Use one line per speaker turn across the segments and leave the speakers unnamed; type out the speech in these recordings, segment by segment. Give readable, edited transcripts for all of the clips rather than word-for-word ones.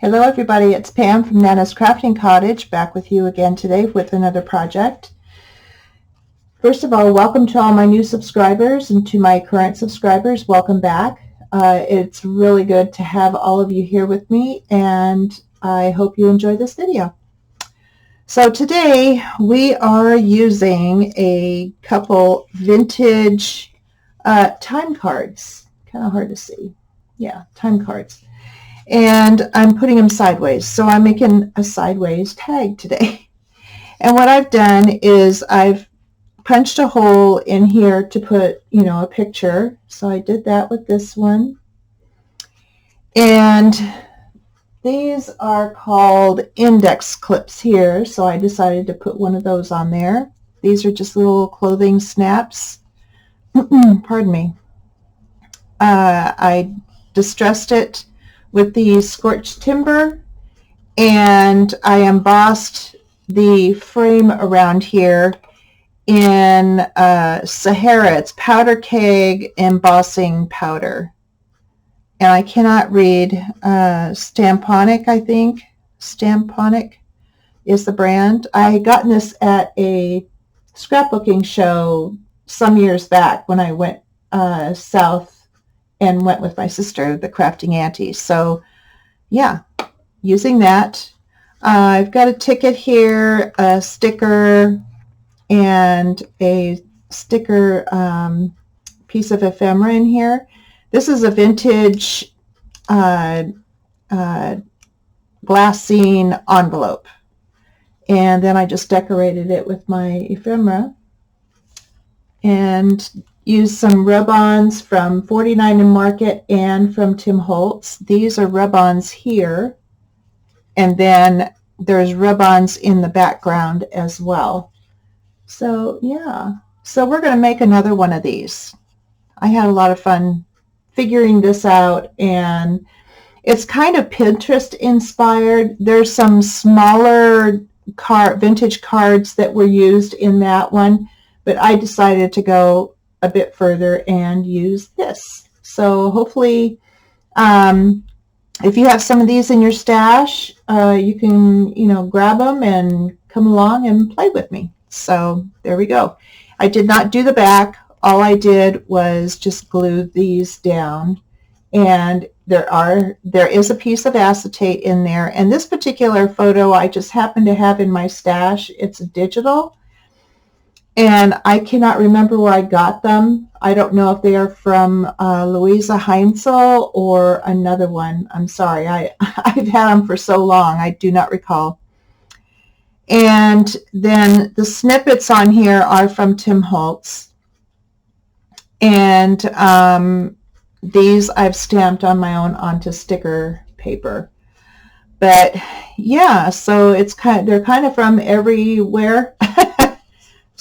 Hello everybody, it's Pam from Nana's Crafting Cottage, back with you again today with another project. First of all, welcome to all my new subscribers, and to my current subscribers, welcome back. It's really good to have all of you here with me, and I hope you enjoy this video. So today we are using a couple vintage time cards. Kind of hard to see. Yeah, time cards. And I'm putting them sideways. So I'm making a sideways tag today. And what I've done is I've punched a hole in here to put, a picture. So I did that with this one. And these are called index clips here. So I decided to put one of those on there. These are just little clothing snaps. Pardon me. I distressed it with the scorched timber, and I embossed the frame around here in Sahara. It's powder keg embossing powder, and I cannot read. Stamponic, I think. Stamponic is the brand. I had gotten this at a scrapbooking show some years back when I went south and went with my sister, the Crafting Auntie. So yeah, using that. I've got a ticket here, a sticker, and a sticker piece of ephemera in here. This is a vintage glassine envelope. And then I just decorated it with my ephemera. And use some rub-ons from 49 and Market and from Tim Holtz. These are rub-ons here, and then there's rub-ons in the background as well. So yeah, so we're going to make another one of these. I had a lot of fun figuring this out, and it's kind of Pinterest inspired. There's some smaller vintage cards that were used in that one, but I decided to go a bit further and use this. So hopefully, if you have some of these in your stash, you can, grab them and come along and play with me. So there we go. I did not do the back. All I did was just glue these down, and there is a piece of acetate in there. And this particular photo I just happen to have in my stash. It's digital. And I cannot remember where I got them. I don't know if they are from Louisa Heinzel or another one. I'm sorry. I've had them for so long. I do not recall. And then the snippets on here are from Tim Holtz. And these I've stamped on my own onto sticker paper. But yeah, so they're kind of from everywhere.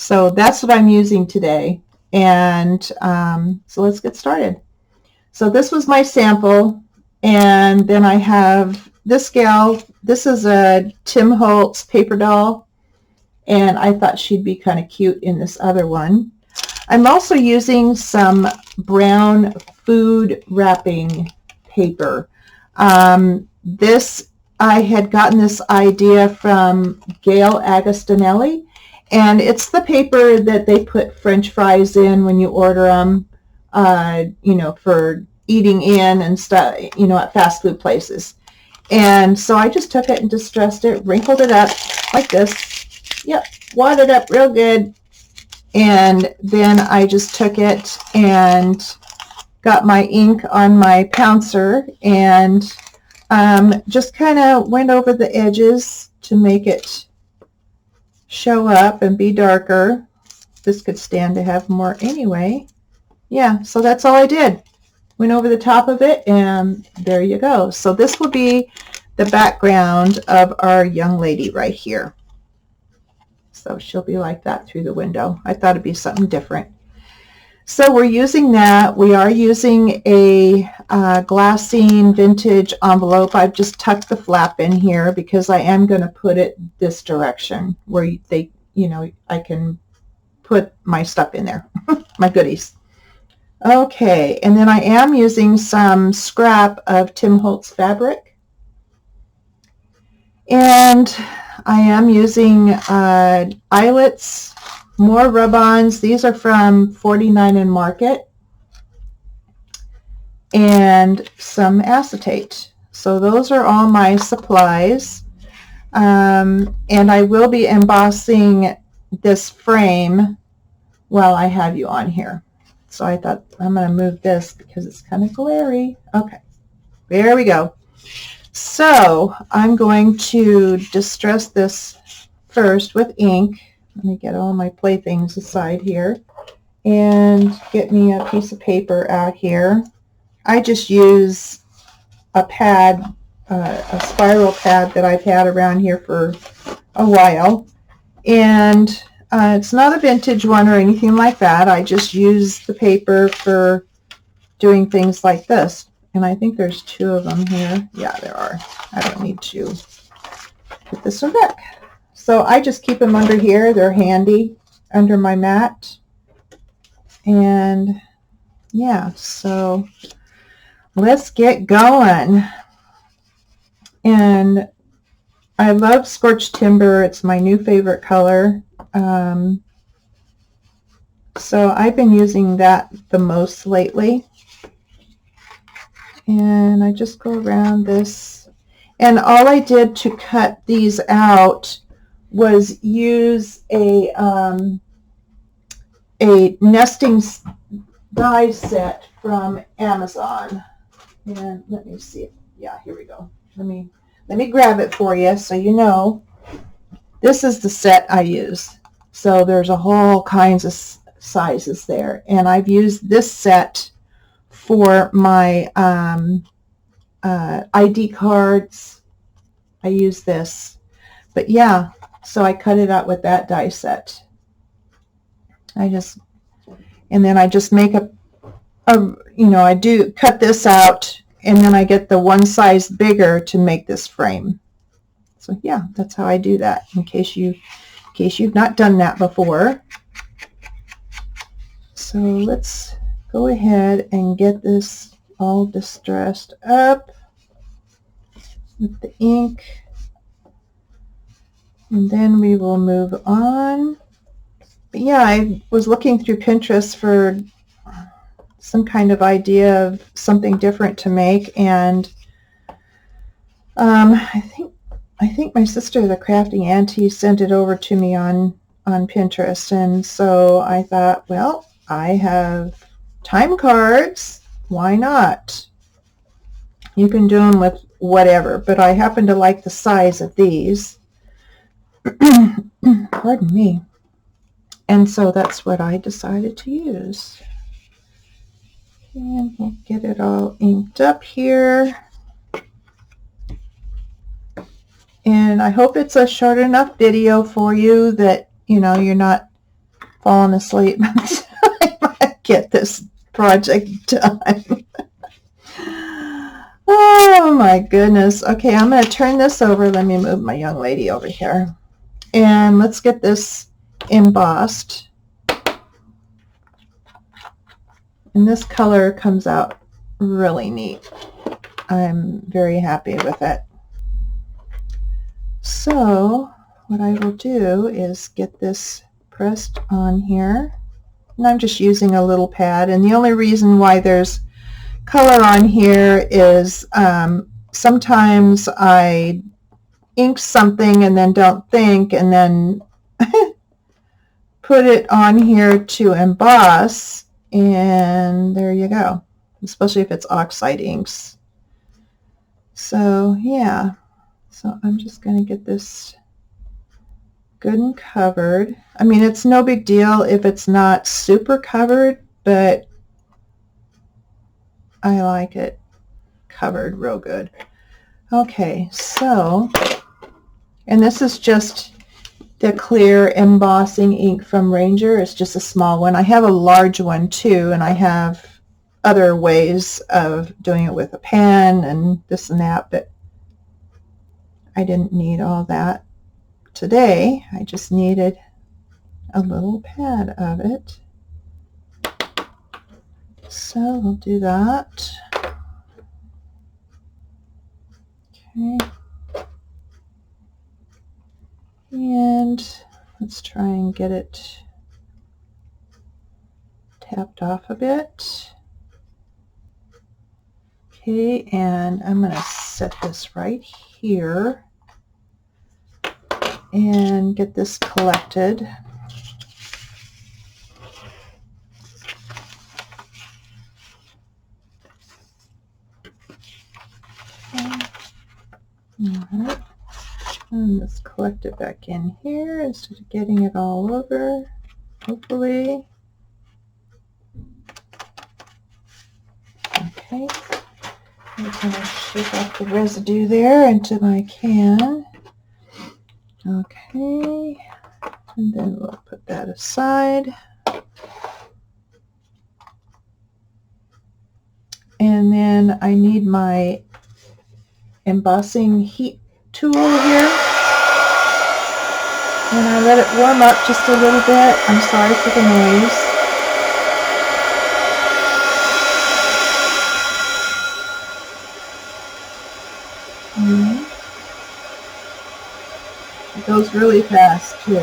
So that's what I'm using today. And so let's get started. So this was my sample. And then I have this gal. This is a Tim Holtz paper doll. And I thought she'd be kind of cute in this other one. I'm also using some brown food wrapping paper. I had gotten this idea from Gail Agostinelli. And it's the paper that they put French fries in when you order them, for eating in and stuff, at fast food places. And so I just took it and distressed it, wrinkled it up like this. Yep, wadded up real good. And then I just took it and got my ink on my pouncer and just kind of went over the edges to make it show up and be darker. This could stand to have more anyway. Yeah, so that's all I did. Went over the top of it, and there you go. So this will be the background of our young lady right here. So she'll be like that through the window. I thought it'd be something different. So we're using that. We are using a glassine vintage envelope. I've just tucked the flap in here because I am going to put it this direction where I can put my stuff in there, my goodies. Okay, and then I am using some scrap of Tim Holtz fabric. And I am using eyelets, more rub-ons. These are from 49 and Market, and some acetate. So those are all my supplies. And I will be embossing this frame while I have you on here. So I thought I'm going to move this because it's kind of glary. Okay, there we go. So I'm going to distress this first with ink. Let me get all my playthings aside here and get me a piece of paper out here. I just use a pad, a spiral pad that I've had around here for a while. And it's not a vintage one or anything like that. I just use the paper for doing things like this. And I think there's 2 of them here. Yeah, there are. I don't need to put this one back. So I just keep them under here. They're handy under my mat. And yeah, so let's get going. And I love Scorched Timber. It's my new favorite color. So I've been using that the most lately. And I just go around this. And all I did to cut these out was use a nesting die set from Amazon. And let me see. Yeah, here we go. Let me grab it for you so you know. This is the set I use. So there's a whole kinds of sizes there. And I've used this set for my ID cards. I use this. But yeah, so I cut it out with that die set. And then I just make I do cut this out, and then I get the one size bigger to make this frame. So yeah, that's how I do that, in case you've not done that before. So let's go ahead and get this all distressed up with the ink, and then we will move on. But yeah, I was looking through Pinterest for some kind of idea of something different to make, and I think my sister, the Crafting Auntie, sent it over to me on Pinterest, and so I thought, well, I have time cards, why not? You can do them with whatever, but I happen to like the size of these. Pardon me. And so that's what I decided to use. And we'll get it all inked up here. And I hope it's a short enough video for you that, you're not falling asleep by the time I get this project done. Oh my goodness. Okay, I'm going to turn this over. Let me move my young lady over here. And let's get this embossed. And this color comes out really neat. I'm very happy with it. So what I will do is get this pressed on here. And I'm just using a little pad. And the only reason why there's color on here is sometimes I ink something and then don't think, and then put it on here to emboss, and there you go, especially if it's oxide inks. So yeah, so I'm just going to get this good and covered. I mean, it's no big deal if it's not super covered, but I like it covered real good. Okay, so, and this is just the clear embossing ink from Ranger. It's just a small one. I have a large one too, and I have other ways of doing it with a pen and this and that, but I didn't need all that today. I just needed a little pad of it. So we'll do that. Okay. And let's try and get it tapped off a bit. Okay, and I'm going to set this right here and get this collected. Alright, and let's collect it back in here instead of getting it all over, hopefully. Okay, I'm going to shake off the residue there into my can. Okay, and then we'll put that aside. And then I need my embossing heat tool here. And I let it warm up just a little bit. I'm sorry for the noise. It goes really fast too.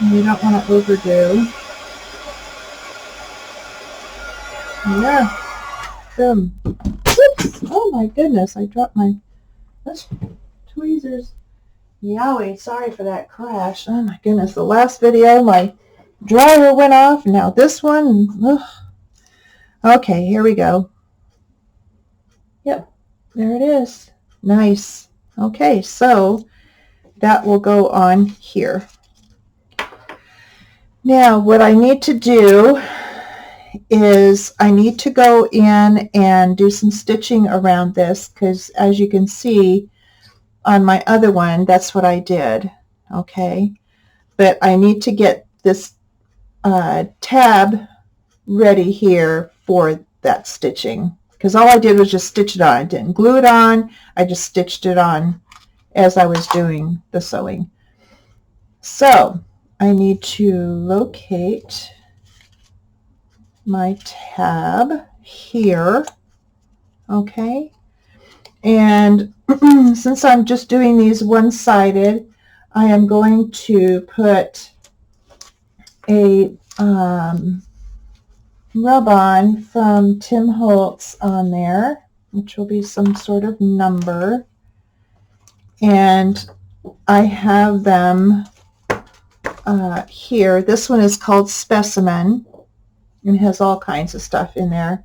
And you don't want to overdo. Yeah. Boom. Oops. Oh my goodness, I dropped my tweezers. Yowie, sorry for that crash. Oh my goodness, the last video my dryer went off. Now this one. Ugh. Okay, here we go. Yep, there it is. Nice. Okay, so that will go on here. Now what I need to do is I need to go in and do some stitching around this, because as you can see on my other one, that's what I did. Okay, but I need to get this tab ready here for that stitching, because all I did was just stitch it on. I didn't glue it on, I just stitched it on as I was doing the sewing. So I need to locate my tab here. Okay, and since I'm just doing these one-sided, I am going to put a rub-on from Tim Holtz on there, which will be some sort of number, and I have them here. This one is called Specimen. It has all kinds of stuff in there.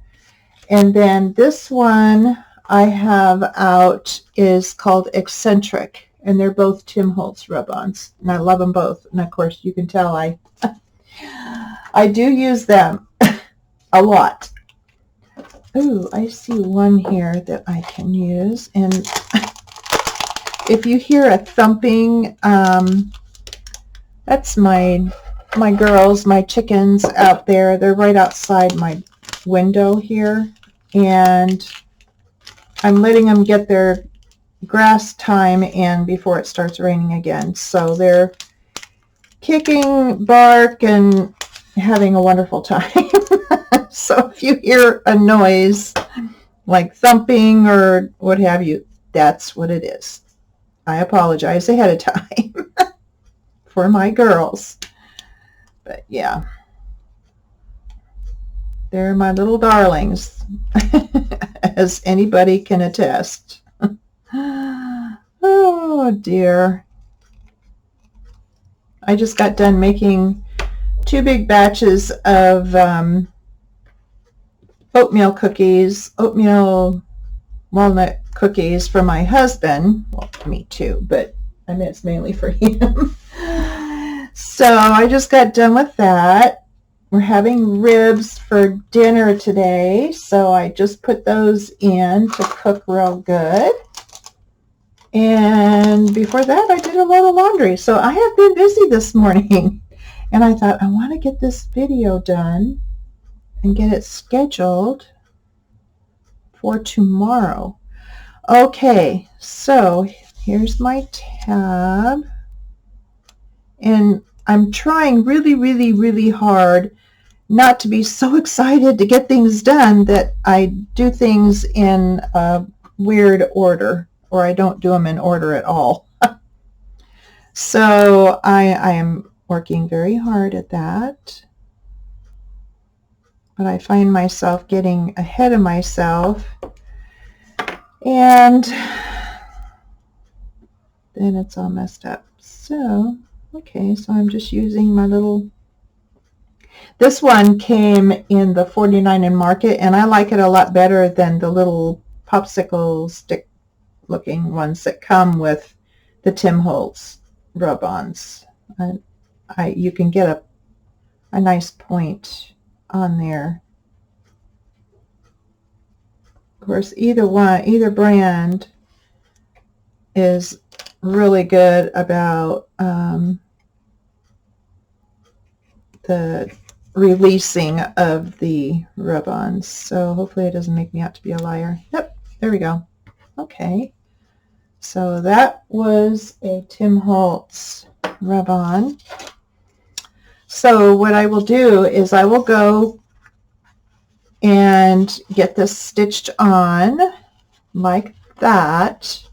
And then this one I have out is called Eccentric, and they're both Tim Holtz rub-ons, and I love them both. And of course you can tell I do use them a lot. Ooh, I see one here that I can use, and if you hear a thumping, that's my girls, my chickens out there. They're right outside my window here, and I'm letting them get their grass time in before it starts raining again. So they're kicking bark and having a wonderful time. So if you hear a noise like thumping or what have you, that's what it is. I apologize ahead of time for my girls. But yeah, they're my little darlings, as anybody can attest. Oh dear. I just got done making 2 big batches of oatmeal cookies, oatmeal walnut cookies for my husband. Well, me too, but I mean it's mainly for him. So I just got done with that. We're having ribs for dinner today, so I just put those in to cook real good. And before that, I did a lot of laundry. So I have been busy this morning. And I thought, I want to get this video done and get it scheduled for tomorrow. Okay, so here's my tab. And I'm trying really, really, really hard not to be so excited to get things done that I do things in a weird order, or I don't do them in order at all. So I am working very hard at that, but I find myself getting ahead of myself, and then it's all messed up. So, okay, so I'm just using my little, this one came in the 49 in Market, and I like it a lot better than the little popsicle stick looking ones that come with the Tim Holtz rub-ons. You can get a nice point on there. Of course, either brand is really good about the releasing of the rub-ons. So hopefully it doesn't make me out to be a liar. Yep, there we go. Okay, so that was a Tim Holtz rub-on. So what I will do is I will go and get this stitched on like that,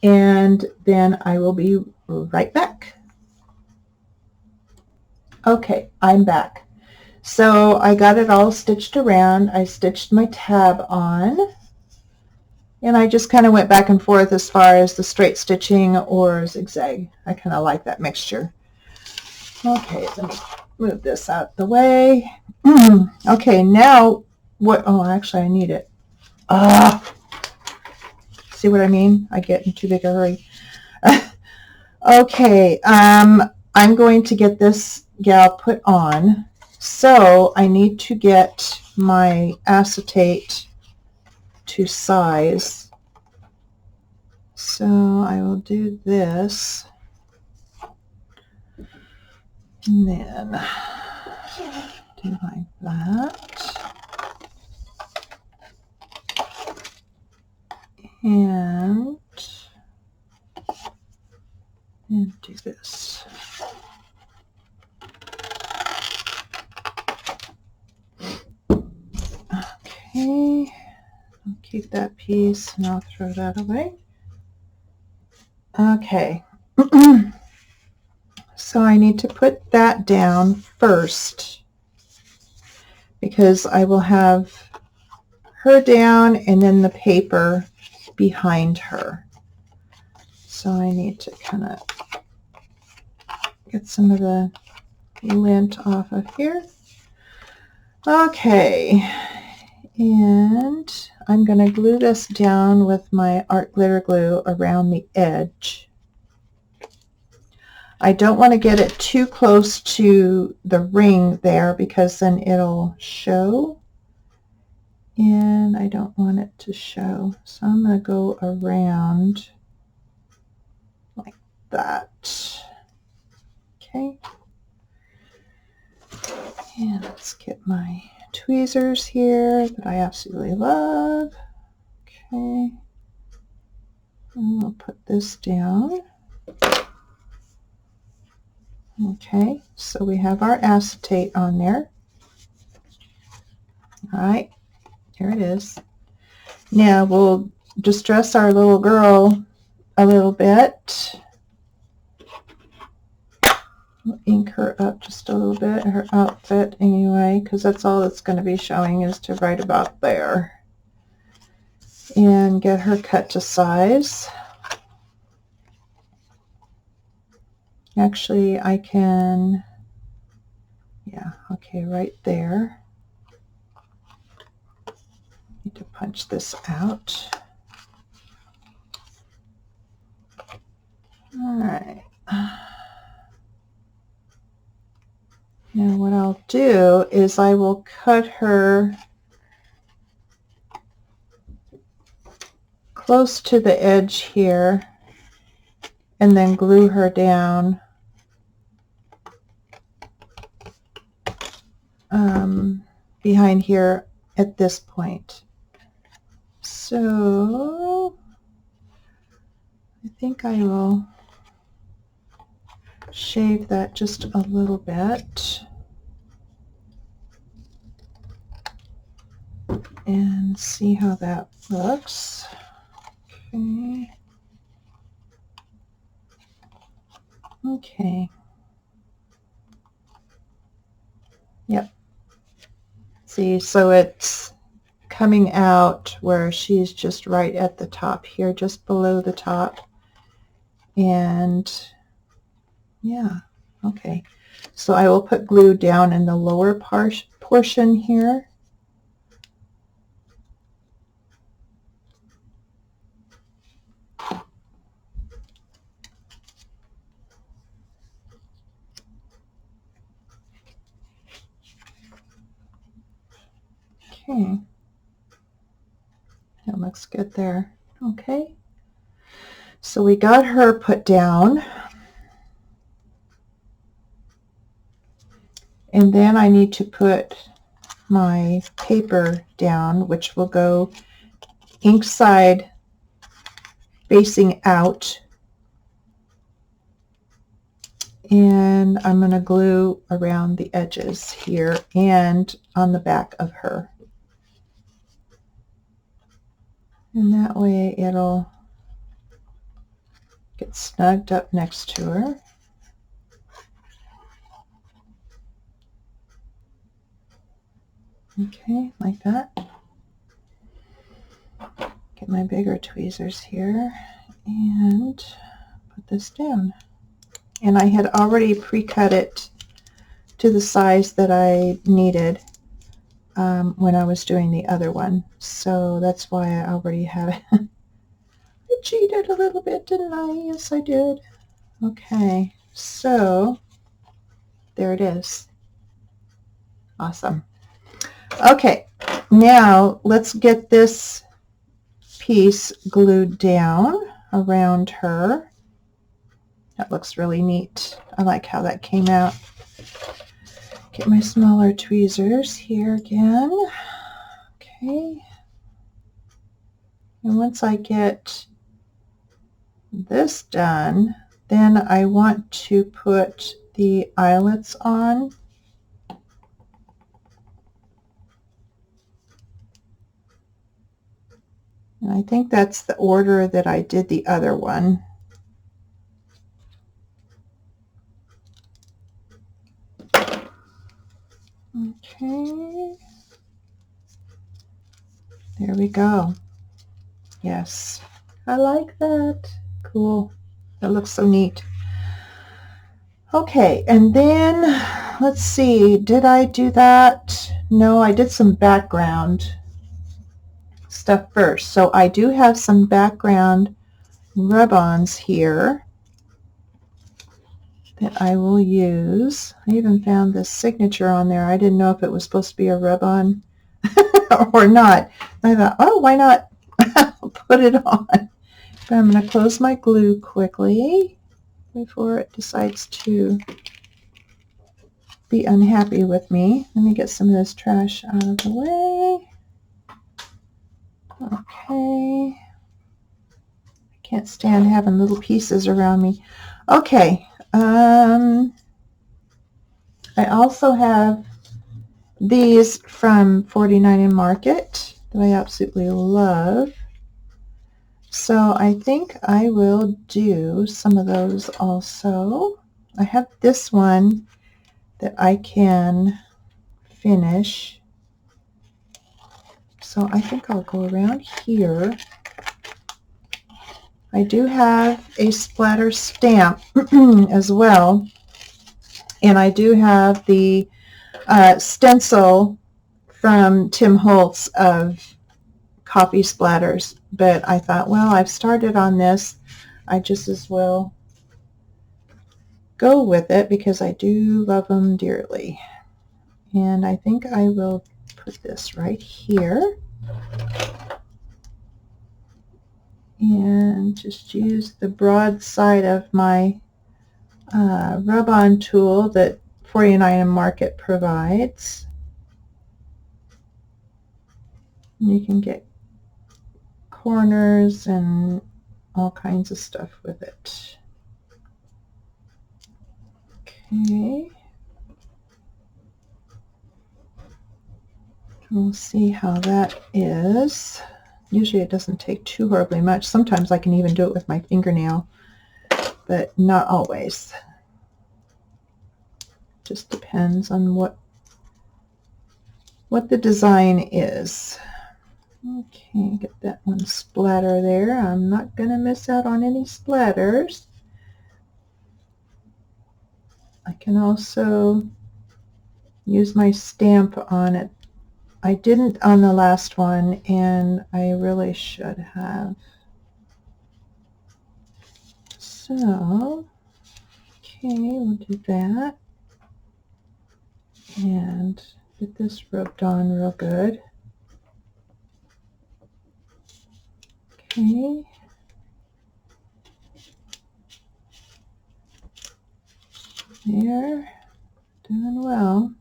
and then I will be right back. Okay, I'm back. So I got it all stitched around. I stitched my tab on, and I just kind of went back and forth as far as the straight stitching or zigzag. I kind of like that mixture. Okay, let me move this out the way. Okay, now what? Oh, actually I need it. See what I mean? I get in too big a hurry. Okay, I'm going to get this gal put on. So I need to get my acetate to size. So I will do this. And then do like that. And do this. Okay, I'll keep that piece and I'll throw that away. Okay, so I need to put that down first because I will have her down and then the paper behind her. So I need to kind of get some of the lint off of here. Okay, and I'm going to glue this down with my art glitter glue around the edge. I don't want to get it too close to the ring there because then it'll show, and I don't want it to show. So I'm going to go around like that. Okay. And let's get my tweezers here that I absolutely love. Okay. And we'll put this down. Okay, so we have our acetate on there. All right, here it is. Now we'll distress our little girl a little bit. We'll ink her up just a little bit, her outfit anyway, because that's all it's going to be showing is to right about there. And get her cut to size. Actually, I can, yeah, okay, right there. Need to punch this out. All right. Now what I'll do is I will cut her close to the edge here and then glue her down behind here at this point. So I think I will shave that just a little bit and see how that looks. Okay. Okay. Yep. See, so it's coming out where she's just right at the top here, just below the top. And yeah, okay. So I will put glue down in the lower portion here. Okay. That looks good there. Okay. So we got her put down. And then I need to put my paper down, which will go ink side facing out. And I'm going to glue around the edges here and on the back of her. And that way it'll get snugged up next to her. Okay, like that. Get my bigger tweezers here and put this down. And I had already pre-cut it to the size that I needed when I was doing the other one. So that's why I already had it. I cheated a little bit, didn't I? Yes, I did. Okay, so there it is. Awesome. Okay, now let's get this piece glued down around her. That looks really neat. I like how that came out. Get my smaller tweezers here again. Okay. And once I get this done, then I want to put the eyelets on. And I think that's the order that I did the other one. Okay. There we go. Yes. I like that. Cool. That looks so neat. Okay, and then let's see, did I do that? No, I did some background stuff first. So I do have some background rub-ons here that I will use. I even found this signature on there. I didn't know if it was supposed to be a rub-on or not. I thought, oh, why not put it on? But I'm going to close my glue quickly before it decides to be unhappy with me. Let me get some of this trash out of the way. Okay. I can't stand having little pieces around me. Okay. I also have these from 49 in Market that I absolutely love. So I think I will do some of those also. I have this one that I can finish. So I think I'll go around here. I do have a splatter stamp as well. And I do have the stencil from Tim Holtz of coffee splatters. But I thought, well, I've started on this. I just as well go with it because I do love them dearly. And I think I will put this right here. And just use the broad side of my rub-on tool that 49 in Market provides. You can get corners and all kinds of stuff with it. Okay. We'll see how that is. Usually it doesn't take too horribly much. Sometimes I can even do it with my fingernail, but not always. Just depends on what the design is. Okay, get that one splatter there. I'm not going to miss out on any splatters. I can also use my stamp on it. I didn't on the last one, and I really should have. So, okay, we'll do that. And get this rubbed on real good. Okay. There. Doing well.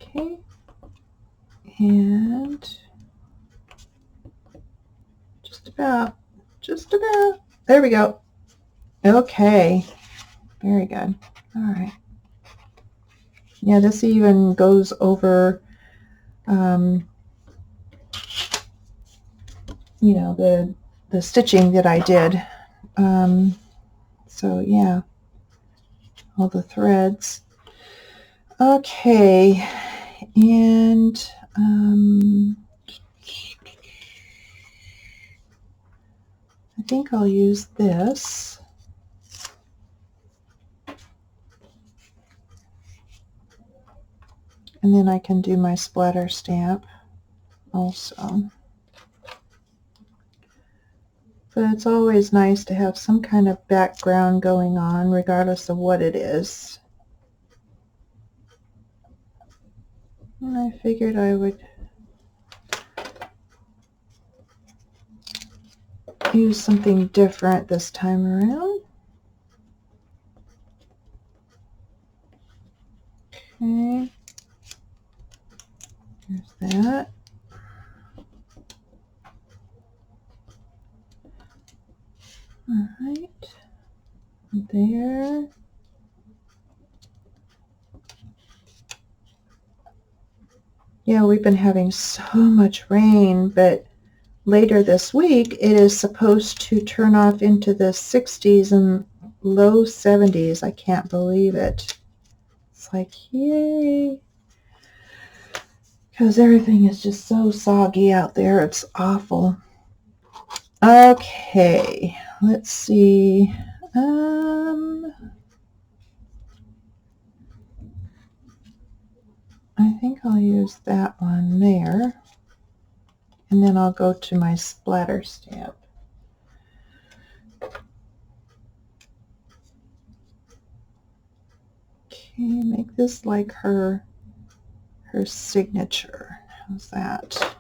Okay. And just about. There we go. Okay. Very good. All right. Yeah, this even goes over, you know, the stitching that I did. So yeah, all the threads. Okay, and I think I'll use this. And then I can do my splatter stamp also. But it's always nice to have some kind of background going on, regardless of what it is. And I figured I would use something different this time around. Okay. There's that. All right. There. Yeah, we've been having so much rain, but later this week it is supposed to turn off into the 60s and low 70s. I can't believe it. It's like, yay. Because everything is just so soggy out there. It's awful. Okay, let's see. I think I'll use that one there. And then I'll go to my splatter stamp. Okay, make this like her signature. How's that?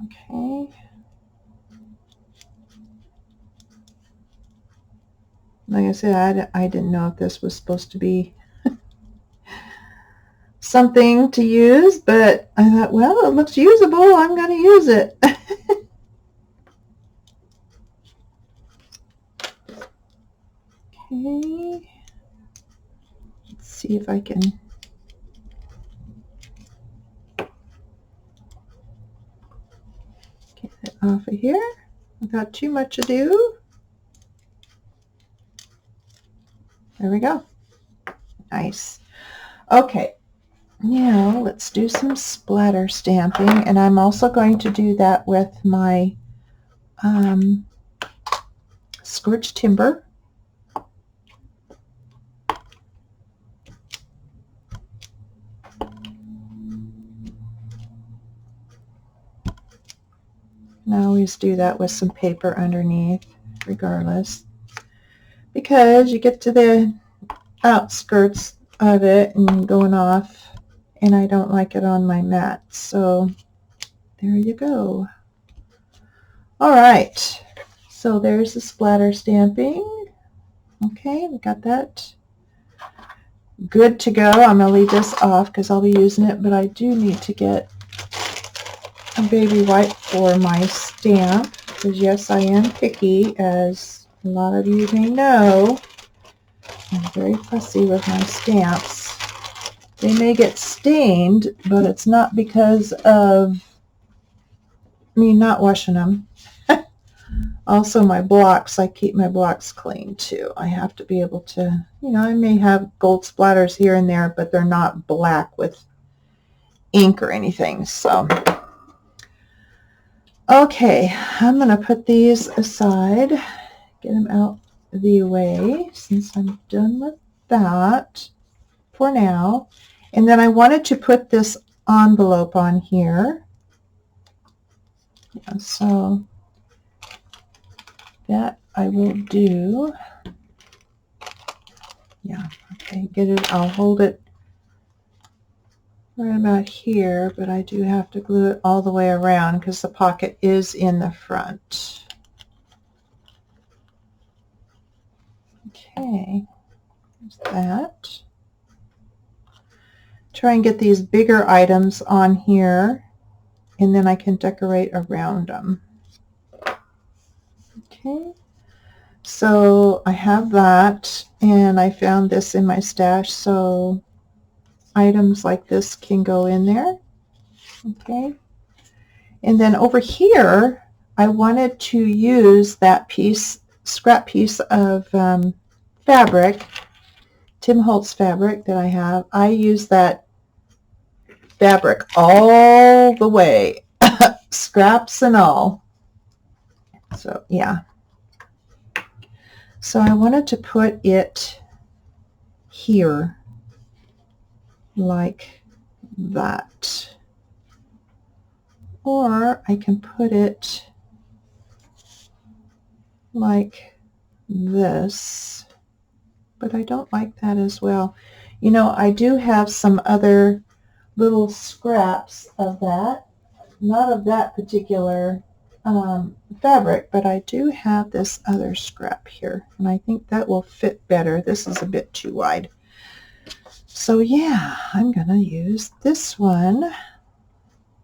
Okay. Like I said, I didn't know if this was supposed to be something to use, but I thought, well, it looks usable. I'm going to use it. Okay. Let's see if I can get it off of here without too much ado. There we go. Nice. Okay. Now let's do some splatter stamping, and I'm also going to do that with my scorched timber. And I always do that with some paper underneath, regardless, because you get to the outskirts of it and going off, and I don't like it on my mat. So there you go. All right, so there's the splatter stamping. Okay, we got that good to go. I'm going to leave this off because I'll be using it, but I do need to get a baby wipe for my stamp, because yes, I am picky, as a lot of you may know. I'm very fussy with my stamps. They may get stained, but it's not because of me not washing them. Also, my blocks, I keep my blocks clean too. I have to be able to, you know, I may have gold splatters here and there, but they're not black with ink or anything. So, okay, I'm going to put these aside, get them out of the way since I'm done with that for now. And then I wanted to put this envelope on here. Yeah, so that I will do. Yeah, okay, get it. I'll hold it right about here, but I do have to glue it all the way around because the pocket is in the front. Okay, there's that. Try and get these bigger items on here, and then I can decorate around them. Okay, so I have that, and I found this in my stash, so items like this can go in there. Okay, and then over here I wanted to use that piece, scrap piece of fabric, Tim Holtz fabric that I have. I use that fabric all the way, scraps and all. So yeah, so I wanted to put it here like that, or I can put it like this, but I don't like that as well. You know, I do have some other little scraps of that, not of that particular fabric, but I do have this other scrap here, and I think that will fit better. This is a bit too wide. So yeah, I'm gonna use this one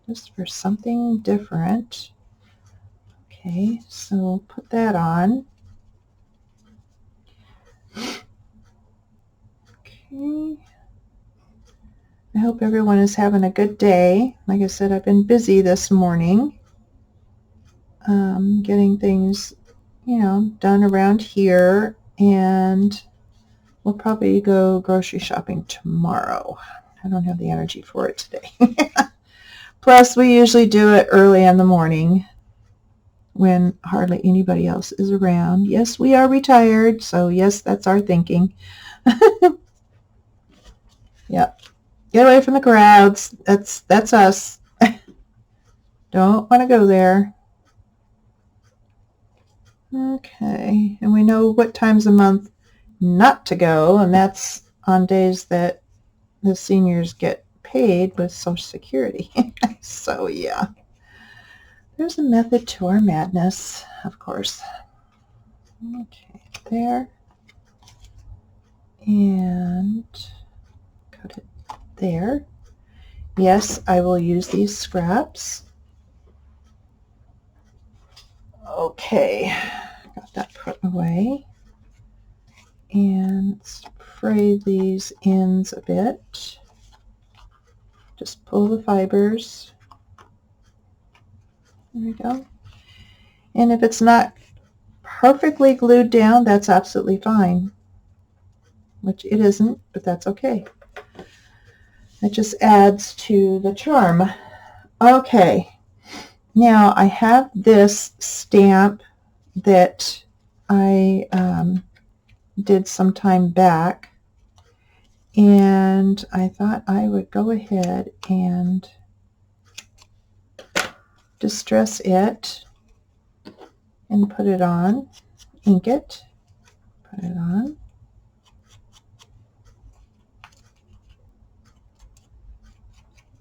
just for something different. Okay, so put that on. Okay. I hope everyone is having a good day. Like I said, I've been busy this morning, getting things, you know, done around here, and we'll probably go grocery shopping tomorrow. I don't have the energy for it today. Plus, we usually do it early in the morning when hardly anybody else is around. Yes, we are retired, so yes, that's our thinking. Yep. Get away from the crowds. That's us. Don't want to go there. Okay, and we know what times a month not to go, and that's on days that the seniors get paid with Social Security. So yeah, there's a method to our madness, of course. Okay, there, and cut it there. Yes, I will use these scraps. Okay, got that put away. And fray these ends a bit. Just pull the fibers. There we go. And if it's not perfectly glued down, that's absolutely fine. Which it isn't, but that's okay. It just adds to the charm. Okay. Now I have this stamp that I did some time back, and I thought I would go ahead and distress it and put it on, ink it, put it on.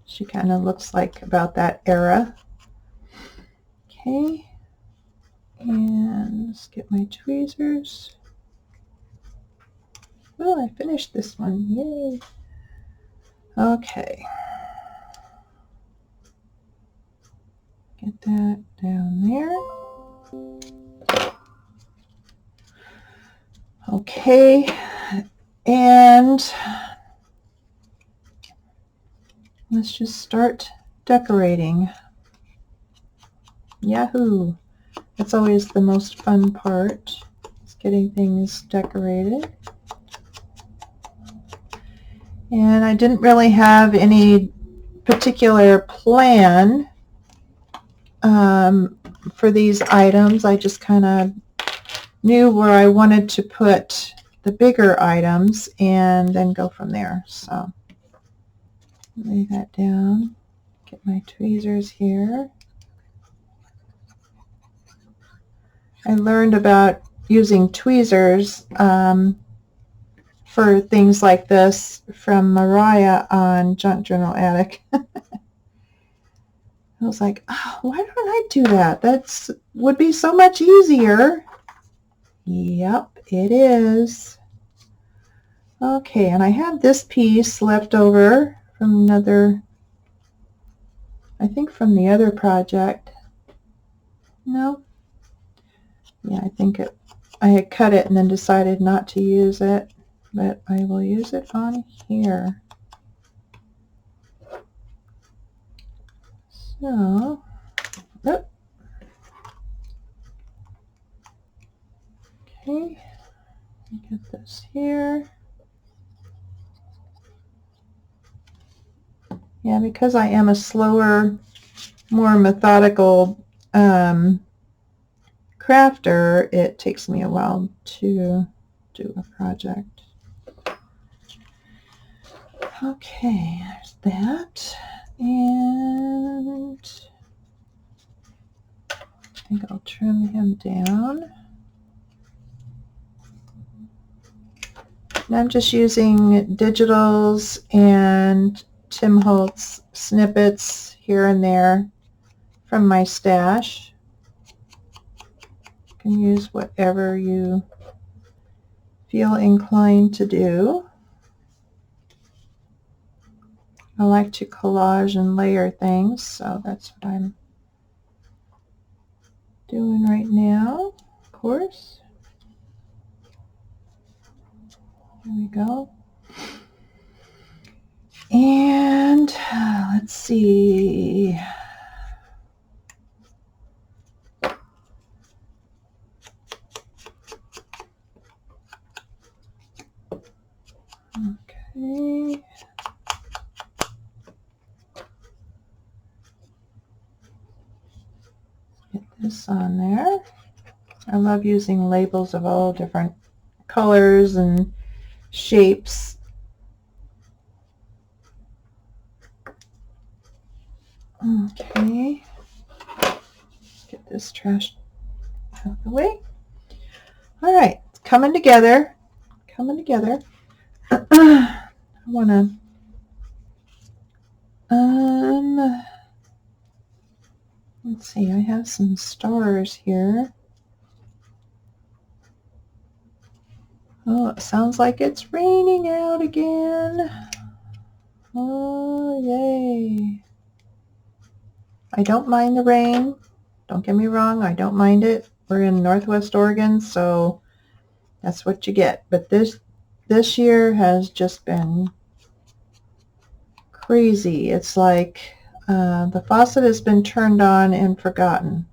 She kind of looks like about that era. Okay, and let's get my tweezers. Oh, I finished this one. Yay. Okay. Get that down there. Okay, and let's just start decorating. Yahoo! It's always the most fun part, is getting things decorated. And I didn't really have any particular plan for these items. I just kind of knew where I wanted to put the bigger items and then go from there. So lay that down, get my tweezers here. I learned about using tweezers for things like this from Mariah on Junk Journal Attic. I was like, oh, why don't I do that? That would be so much easier. Yep, it is. Okay, and I have this piece left over from another, I think from the other project. No? Yeah, I think I had cut it and then decided not to use it, but I will use it on here. So, oh. Okay, get this here. Yeah, because I am a slower, more methodical crafter, it takes me a while to do a project. Okay, there's that. And I think I'll trim him down. And I'm just using digitals and Tim Holtz snippets here and there from my stash. You can use whatever you feel inclined to do. I like to collage and layer things, so that's what I'm doing right now, of course. There we go. And let's see. Okay. Get this on there. I love using labels of all different colors and shapes. Okay. Get this trash out of the way. All right, it's coming together. Coming together. I want to let's see, I have some stars here. Oh, it sounds like it's raining out again. Oh, yay. I don't mind the rain. Don't get me wrong, I don't mind it. We're in Northwest Oregon, so that's what you get. But this year has just been crazy. It's like the faucet has been turned on and forgotten.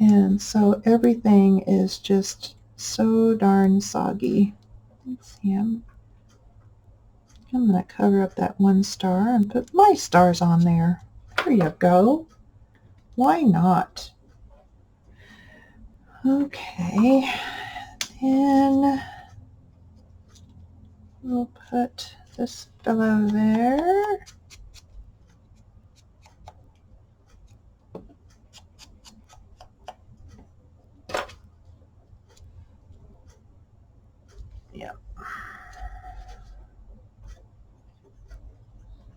And so everything is just so darn soggy. Let's see, I'm going to cover up that one star and put my stars on there. There you go. Why not? Okay, and we'll put this fellow there. Yep.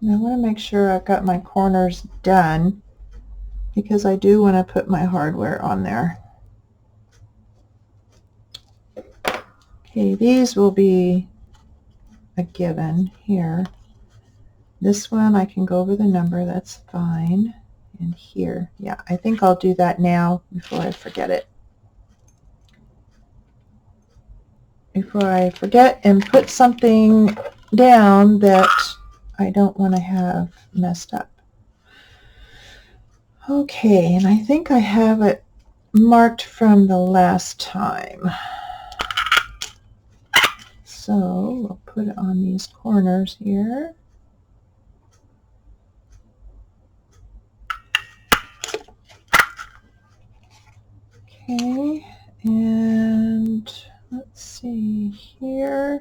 And I want to make sure I've got my corners done because I do want to put my hardware on there. Okay, these will be a given here. This one I can go over the number, that's fine. And here, yeah, I think I'll do that now before I forget it. Before I forget and put something down that I don't want to have messed up. Okay, and I think I have it marked from the last time. So we'll put it on these corners here. Okay, and let's see here.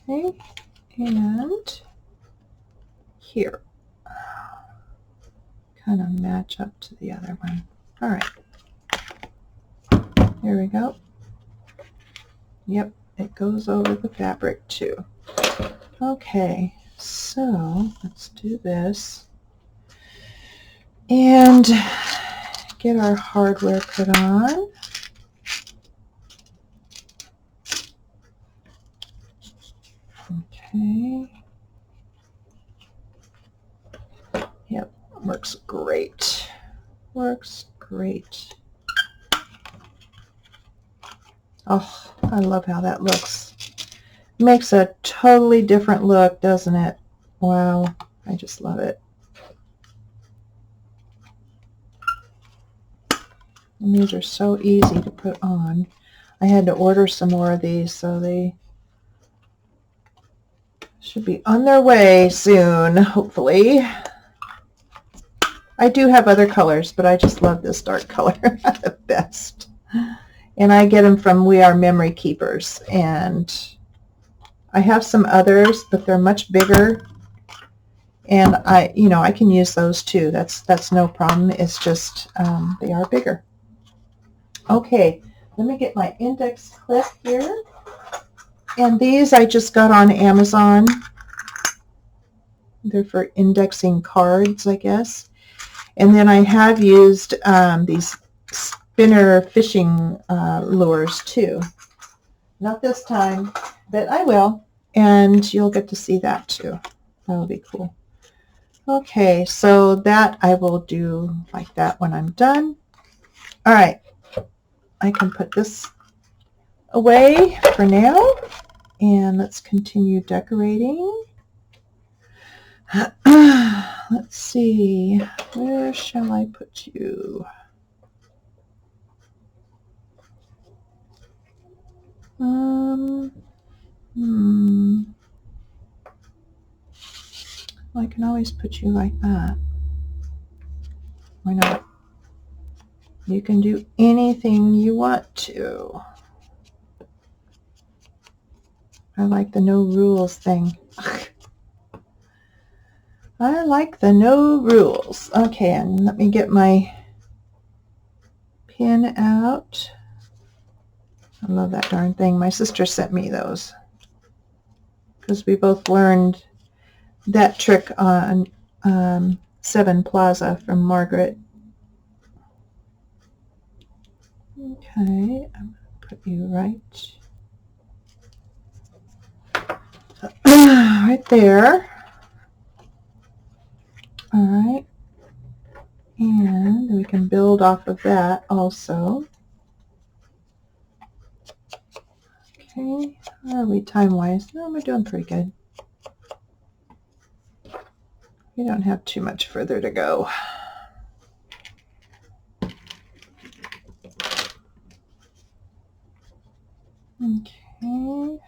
Okay, and here. Kind of match up to the other one. All right. There we go. Yep, it goes over the fabric too. Okay, so let's do this and get our hardware put on. Okay. Yep, works great. Works great. Oh, I love how that looks. Makes a totally different look, doesn't it? Wow, I just love it. And these are so easy to put on. I had to order some more of these, so they should be on their way soon, hopefully. I do have other colors, but I just love this dark color the best. And I get them from We Are Memory Keepers. And I have some others, but they're much bigger. And I can use those too. That's no problem. It's just they are bigger. Okay, let me get my index clip here. And these I just got on Amazon. They're for indexing cards, I guess. And then I have used these spinner fishing lures too. Not this time, but I will. And you'll get to see that too. That'll be cool. Okay, so that I will do like that when I'm done. All right, I can put this away for now. And let's continue decorating. Let's see, where shall I put you? I can always put you like that. Why not? You can do anything you want to. I like the no rules thing. I like the no rules. Okay, and let me get my pin out. I love that darn thing. My sister sent me those because we both learned that trick on Seven Plaza from Margaret. Okay, I'm going to put you right there. All right, and we can build off of that also. Okay, how are we time-wise? No, we're doing pretty good. We don't have too much further to go. Okay.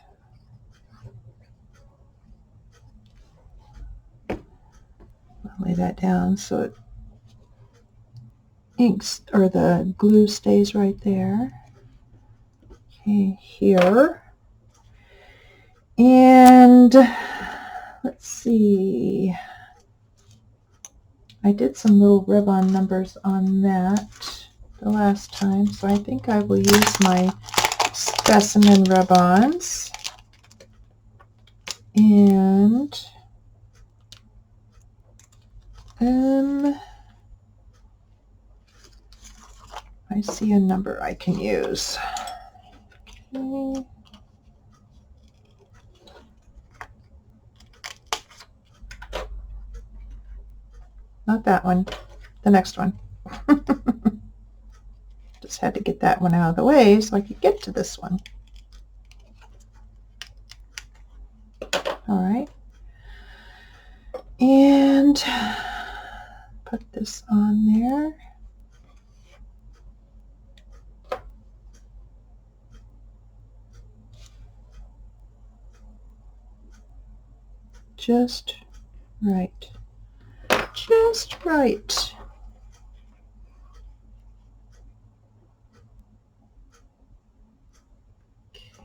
I'll lay that down so it inks or the glue stays right there. Okay, here. And let's see. I did some little ribbon numbers on that the last time, so I think I will use my specimen ribbons. And I see a number I can use. Okay. Not that one, the next one. Just had to get that one out of the way so I could get to this one. All right. And put this on there. Just right. Just right.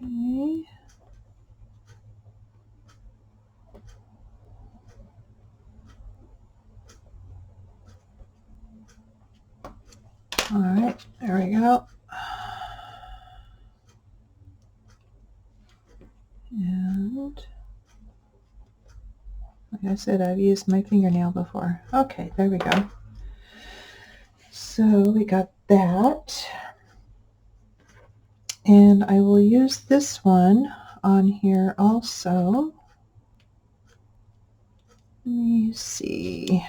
Okay. All right, there we go. And like I said, I've used my fingernail before. Okay, there we go. So we got that. And I will use this one on here also. Let me see.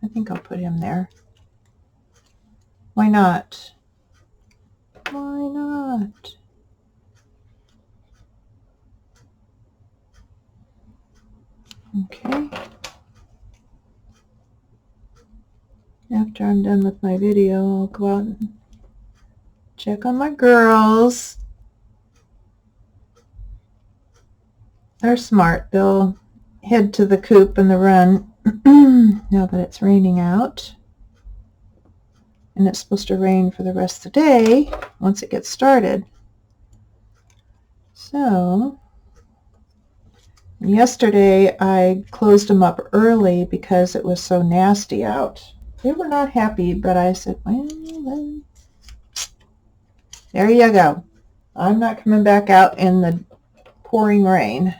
I think I'll put him there. Why not? Why not? Okay. After I'm done with my video, I'll go out and check on my girls. They're smart. They'll head to the coop and the run now that it's raining out. And it's supposed to rain for the rest of the day once it gets started. So, yesterday I closed them up early because it was so nasty out. They were not happy, but I said, well, then, there you go. I'm not coming back out in the pouring rain.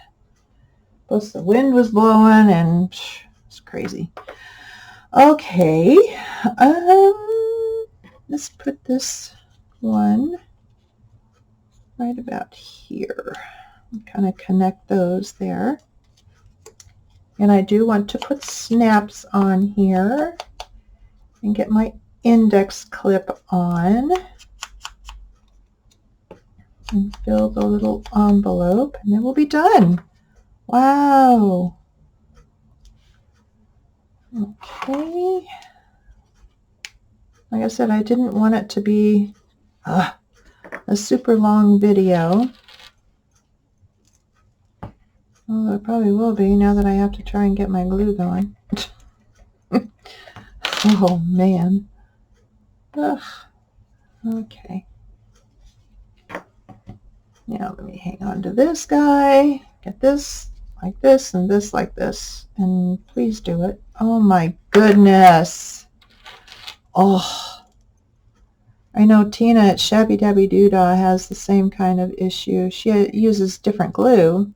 Plus the wind was blowing and it's crazy. Okay, let's put this one right about here. Kind of connect those there. And I do want to put snaps on here and get my index clip on and fill the little envelope, and then we'll be done. Wow. Okay. Like I said, I didn't want it to be a super long video. Well, it probably will be now that I have to try and get my glue going. Oh, man. Ugh. Okay. Now let me hang on to this guy. Get this like this and this like this. And please do it. Oh, my goodness. Oh. I know Tina at Shabby Dabby Doodah has the same kind of issue. She uses different glue.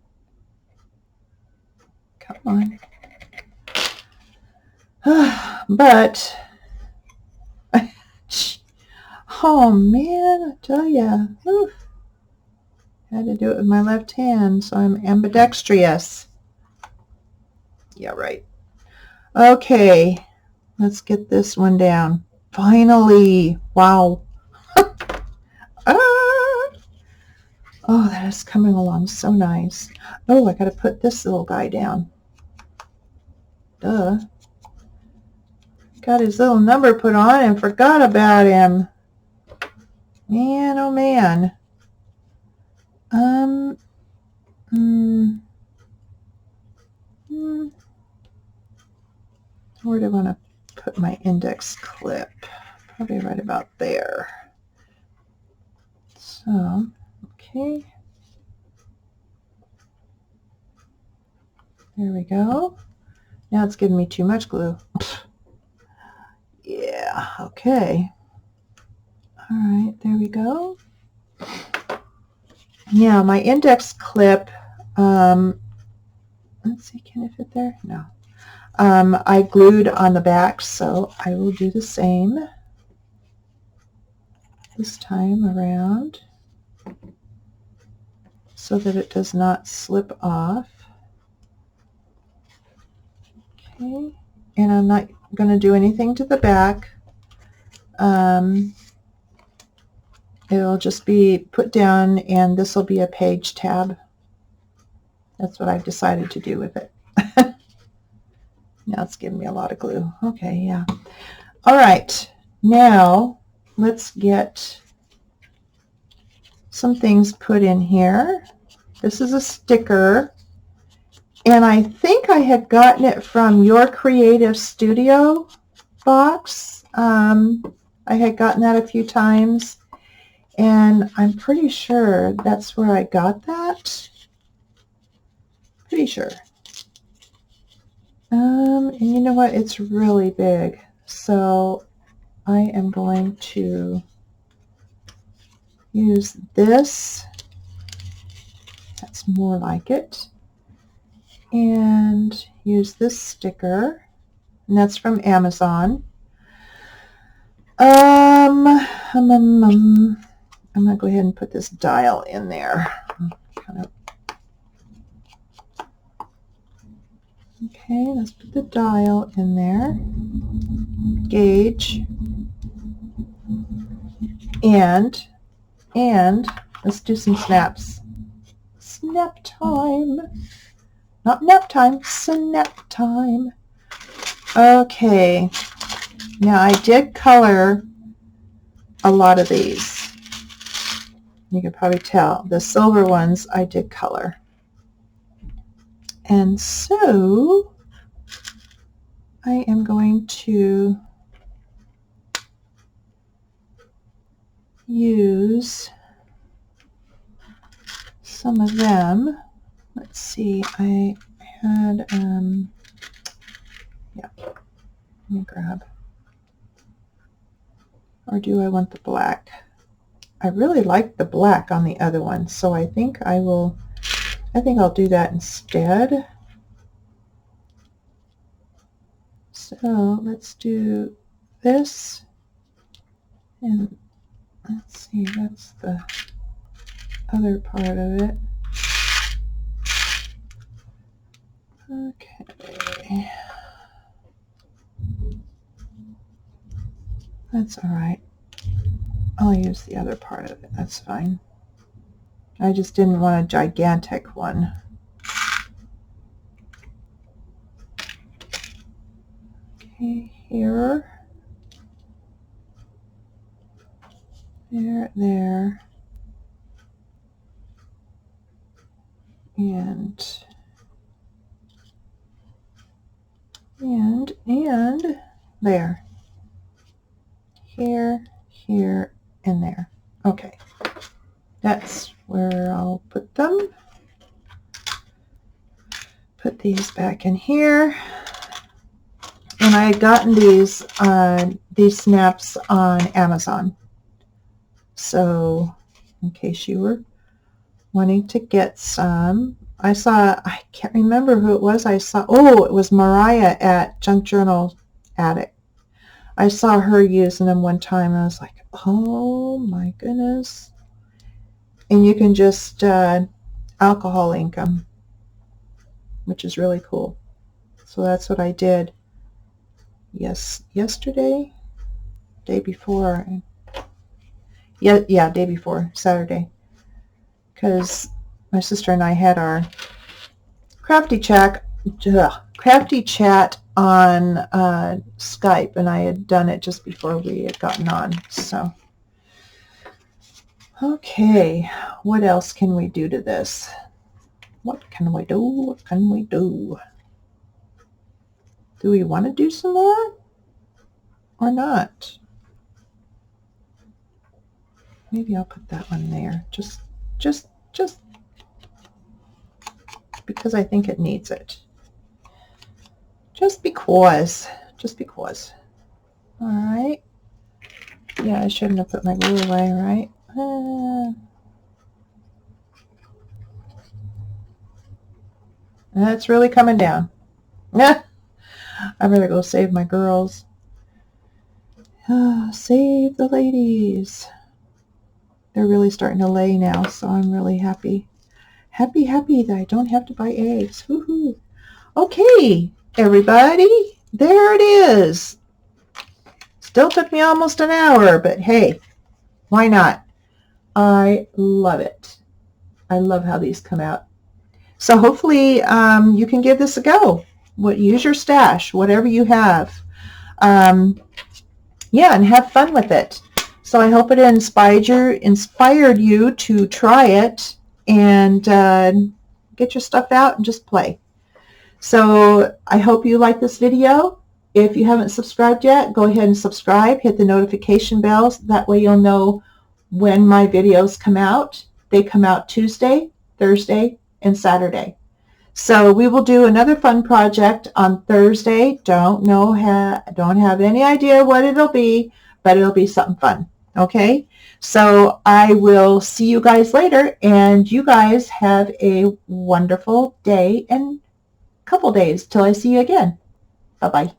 Come on. But, oh man, I tell ya, I had to do it with my left hand, so I'm ambidextrous. Yeah, right. Okay, let's get this one down. Finally, wow. Oh, that is coming along so nice. Oh, I got to put this little guy down. Duh. Got his little number put on and forgot about him. Man, oh man. Where do I want to put my index clip? Probably right about there. So, okay. There we go. Now it's giving me too much glue. Yeah, okay. All right, there we go. Now my index clip, let's see, can it fit there? No. I glued on the back, so I will do the same this time around so that it does not slip off. Okay, and I'm not going to do anything to the back. It'll just be put down, and this will be a page tab That's what I've decided to do with it. Now it's giving me a lot of glue. Okay, yeah. All right, now let's get some things put in here. This is a sticker, and I think I had gotten it from Your Creative Studio box. I had gotten that a few times, and I'm pretty sure that's where I got that. Pretty sure. And you know what? It's really big, so I am going to use this. That's more like it. And use this sticker, and that's from Amazon. I'm going to go ahead and put this dial in there. Okay, let's put the dial in there. Gauge. And let's do some snaps. Snap time. Not nap time, snap time. Okay. Now I did color a lot of these. You can probably tell. The silver ones I did color. And so I am going to use some of them. Let's see, I had, yeah, let me grab. Or do I want the black? I really like the black on the other one, so I think I'll do that instead. So let's do this, and let's see, that's the other part of it. Okay. That's all right. I'll use the other part of it. That's fine. I just didn't want a gigantic one. Okay, here. There. And there. Here, and there. Okay. That's where I'll put them. Put these back in here. And I had gotten these snaps on Amazon. So, in case you were wanting to get some, I can't remember who it was. It was Mariah at Junk Journal Addict. I saw her using them one time, and I was like, oh my goodness. And you can just alcohol ink them, which is really cool. So that's what I did. Yesterday, day before. Yeah, day before, Saturday. Because my sister and I had our crafty chat on Skype, and I had done it just before we had gotten on. So, okay, what else can we do to this? What can we do? Do we want to do some more or not? Maybe I'll put that one there, just because I think it needs it. Just because. All right. Yeah, I shouldn't have put my glue away, right? That's really coming down. I better go save my girls. Save the ladies. They're really starting to lay now, so I'm really happy. Happy that I don't have to buy eggs. Woohoo. Okay, everybody, there it is. Still took me almost an hour, but hey, why not? I love it. I love how these come out. So hopefully you can give this a go. Use your stash, whatever you have. Yeah, and have fun with it. So I hope it inspired you to try it and get your stuff out and just play. So I hope you like this video. If you haven't subscribed yet, go ahead and subscribe. Hit the notification bells. That way you'll know when my videos come out. They come out Tuesday, Thursday, and Saturday. So we will do another fun project on Thursday. Don't have any idea what it'll be, but it'll be something fun. Okay? So I will see you guys later, and you guys have a wonderful day and couple days till I see you again. Bye-bye.